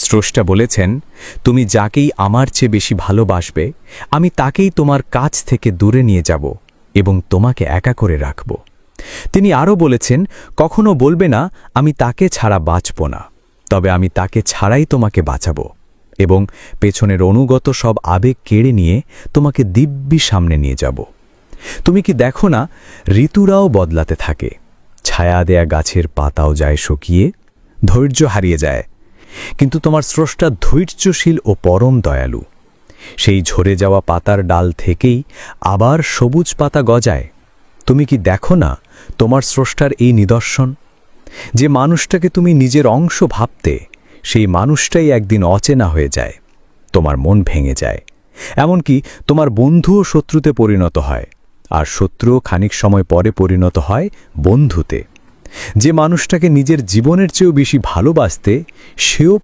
স্রষ্টা বলেছেন, তুমি যাকেই আমার চেয়ে বেশি ভালোবাসবে আমি তাকেই তোমার কাছ থেকে দূরে নিয়ে যাব এবং তোমাকে একা করে রাখব। তিনি আরও বলেছেন, কখনো বলবে না আমি তাকে ছাড়া বাঁচব না, তবে আমি তাকে ছাড়াই তোমাকে বাঁচাব এবং পেছনের অনুগত সব আবেগ কেড়ে নিয়ে তোমাকে দিব্যি সামনে নিয়ে যাব। তুমি কি দেখো না, ঋতুরাও বদলাতে থাকে, ছায়া দেয়া গাছের পাতাও যায় শুকিয়ে, ধৈর্য হারিয়ে যায়, কিন্তু তোমার স্রষ্টা ধৈর্যশীল ও পরম দয়ালু। সেই ঝরে যাওয়া পাতার ডাল থেকেই আবার সবুজ পাতা গজায়। তুমি কি দেখো না তোমার স্রষ্টার এই নিদর্শন? যে মানুষটাকে তুমি নিজের অংশ ভাবতে, সেই মানুষটাই একদিন অচেনা হয়ে যায়, তোমার মন ভেঙে যায়, এমনকি তোমার বন্ধুও শত্রুতে পরিণত হয়, আর শত্রুও খানিক সময় পরে পরিণত হয় বন্ধুতে। যে মানুষটাকে নিজের জীবনের চেয়েও বেশি ভালোবাসতে, সেও